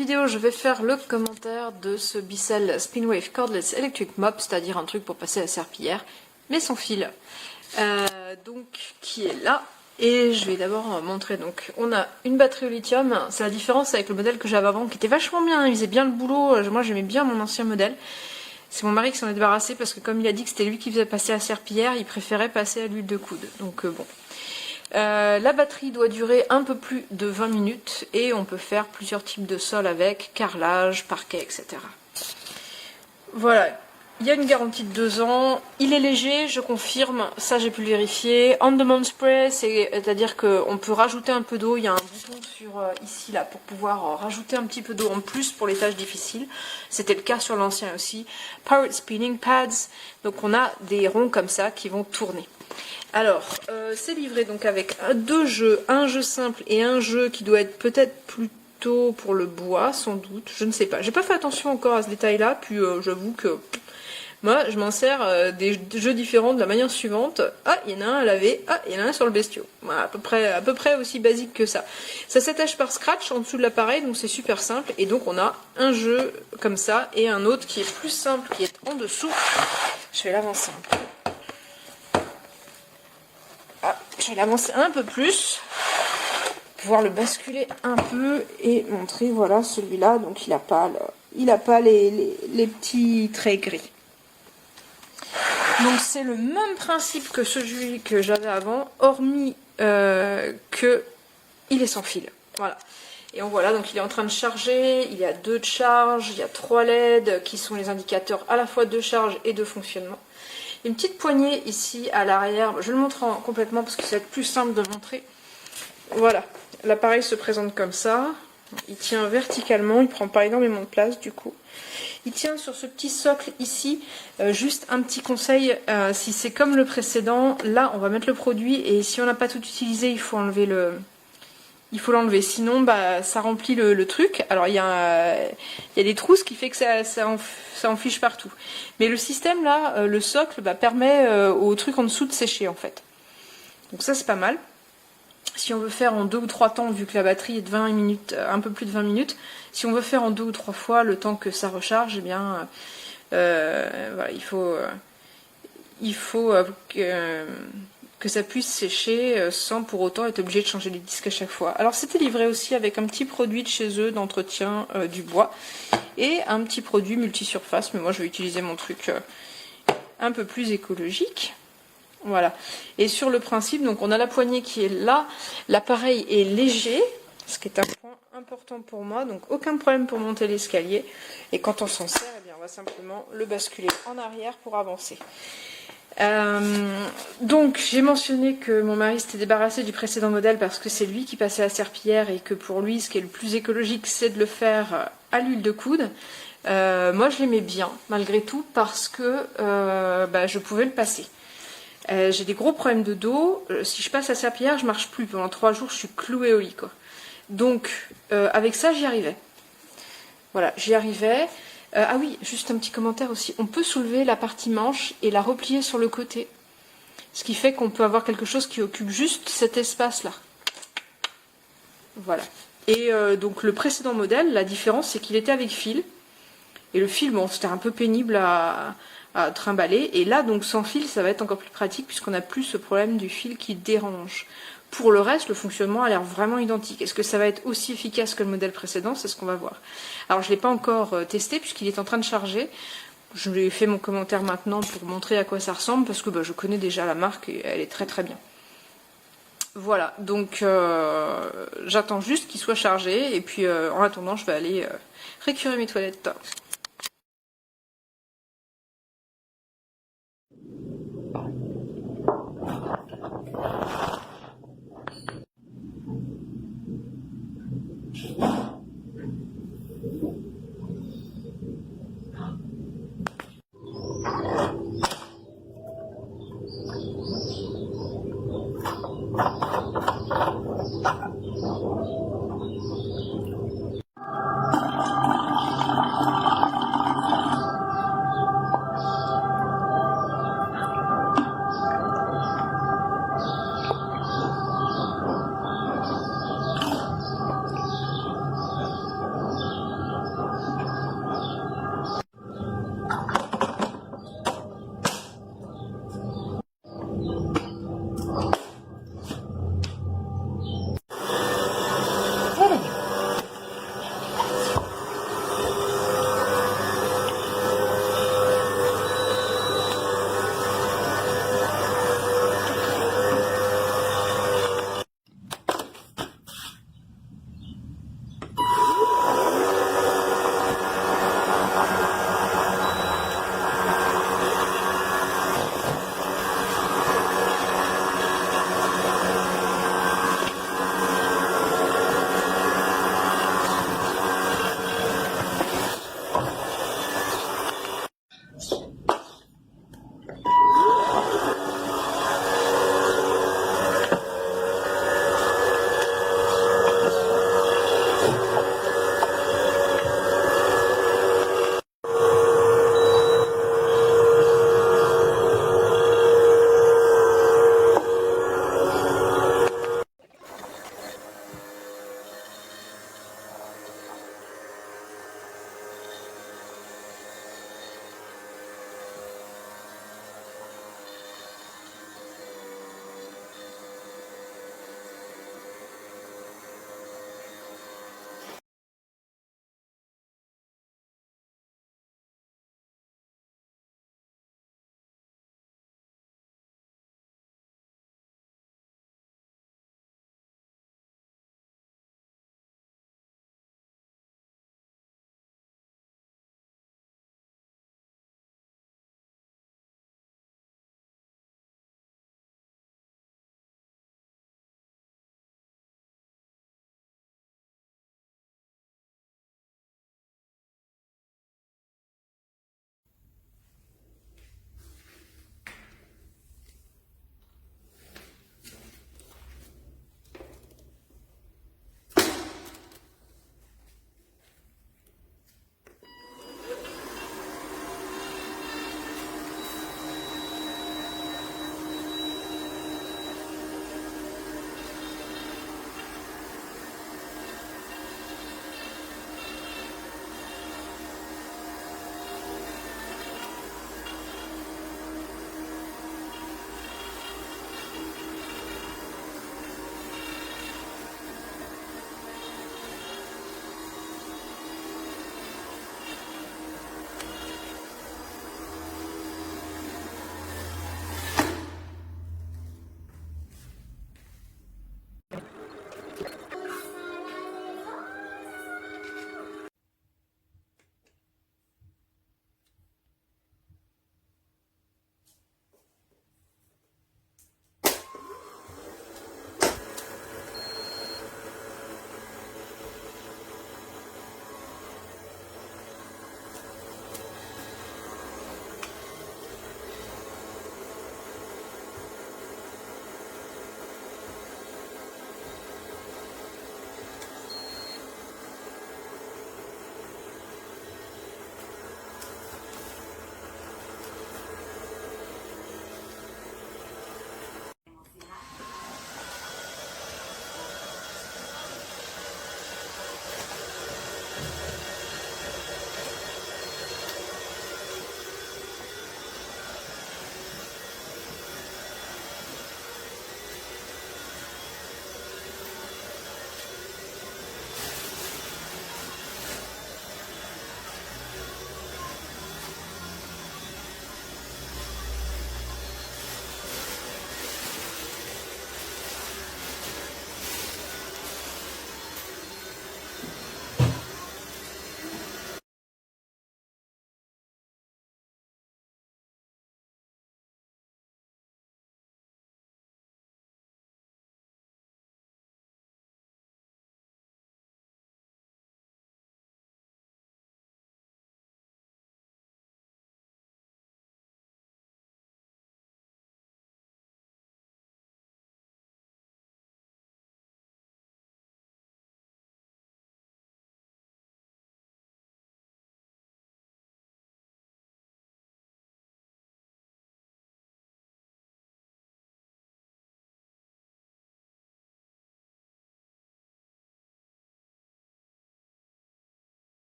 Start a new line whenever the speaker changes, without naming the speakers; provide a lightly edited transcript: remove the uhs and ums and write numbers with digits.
Vidéo, je vais faire le commentaire de ce Bissell Spinwave Cordless Electric Mop, c'est-à-dire un truc pour passer la serpillière, mais sans fil. Donc, qui est là. Et je vais d'abord montrer. Donc, on a une batterie au lithium. C'est la différence avec le modèle que j'avais avant, qui était vachement bien. Il faisait bien le boulot. Moi, j'aimais bien mon ancien modèle. C'est mon mari qui s'en est débarrassé parce que comme il a dit que c'était lui qui faisait passer la serpillière, il préférait passer à l'huile de coude. Donc bon. La batterie doit durer un peu plus de 20 minutes et on peut faire plusieurs types de sols avec, carrelage, parquet, etc. Voilà, il y a une garantie de 2 ans, il est léger, je confirme, ça j'ai pu le vérifier. On demand spray, c'est-à-dire qu'on peut rajouter un peu d'eau, il y a un bouton sur ici là pour pouvoir rajouter un petit peu d'eau en plus pour les tâches difficiles. C'était le cas sur l'ancien aussi. Powered spinning pads, donc on a des ronds comme ça qui vont tourner. Alors, c'est livré donc avec 2 jeux, un jeu simple et un jeu qui doit être peut-être plutôt pour le bois, sans doute, je ne sais pas. J'ai pas fait attention encore à ce détail-là, puis j'avoue que moi je m'en sers des jeux différents de la manière suivante. Ah, il y en a un à laver, ah, il y en a un sur le bestiau. Voilà, à peu près aussi basique que ça. Ça s'attache par scratch en dessous de l'appareil, donc c'est super simple. Et donc on a un jeu comme ça et un autre qui est plus simple, qui est en dessous. Je vais l'avancer un peu. Ah, je vais l'avancer un peu plus, pouvoir le basculer un peu et montrer, voilà, celui-là, donc il n'a pas, les petits traits gris. Donc c'est le même principe que celui que j'avais avant, hormis que il est sans fil. Voilà. Et on voit là, donc il est en train de charger, il y a 2 de charge, il y a 3 LED qui sont les indicateurs à la fois de charge et de fonctionnement. Une petite poignée ici à l'arrière, je vais le montrer complètement parce que ça va être plus simple de montrer. Voilà, l'appareil se présente comme ça, il tient verticalement, il prend pas énormément de place du coup. Il tient sur ce petit socle ici, juste un petit conseil, si c'est comme le précédent, là on va mettre le produit et si on n'a pas tout utilisé, il faut enlever l'enlever, sinon bah, ça remplit le truc. Alors il y a des trous, ce qui fait que ça en fiche partout. Mais le système là, le socle, bah, permet au truc en dessous de sécher en fait. Donc ça c'est pas mal. Si on veut faire en 2 ou 3 temps, vu que la batterie est de 20 minutes, un peu plus de 20 minutes, si on veut faire en 2 ou 3 fois le temps que ça recharge, eh bien voilà, il faut que ça puisse sécher sans pour autant être obligé de changer les disques à chaque fois. Alors c'était livré aussi avec un petit produit de chez eux d'entretien du bois et un petit produit multisurface, mais moi je vais utiliser mon truc un peu plus écologique. Voilà. Et sur le principe, donc on a la poignée qui est là, l'appareil est léger, ce qui est un point important pour moi, donc aucun problème pour monter l'escalier. Et quand on s'en sert, eh bien, on va simplement le basculer en arrière pour avancer. Donc j'ai mentionné que mon mari s'était débarrassé du précédent modèle parce que c'est lui qui passait la serpillière et que pour lui ce qui est le plus écologique c'est de le faire à l'huile de coude. Moi je l'aimais bien malgré tout parce que bah, je pouvais le passer. J'ai des gros problèmes de dos, si je passe la serpillière je marche plus, pendant 3 jours je suis clouée au lit quoi. Donc avec ça j'y arrivais. Voilà, j'y arrivais. Ah oui, juste un petit commentaire aussi. On peut soulever la partie manche et la replier sur le côté. Ce qui fait qu'on peut avoir quelque chose qui occupe juste cet espace-là. Voilà. Et donc le précédent modèle, la différence c'est qu'il était avec fil. Et le fil, bon, c'était un peu pénible à trimballer. Et là, donc sans fil, ça va être encore plus pratique puisqu'on n'a plus ce problème du fil qui dérange. Pour le reste, le fonctionnement a l'air vraiment identique. Est-ce que ça va être aussi efficace que le modèle précédent? C'est ce qu'on va voir. Alors, je ne l'ai pas encore testé puisqu'il est en train de charger. Je lui ai fait mon commentaire maintenant pour montrer à quoi ça ressemble parce que bah, je connais déjà la marque et elle est très très bien. Voilà, donc j'attends juste qu'il soit chargé et puis en attendant, je vais aller récurer mes toilettes.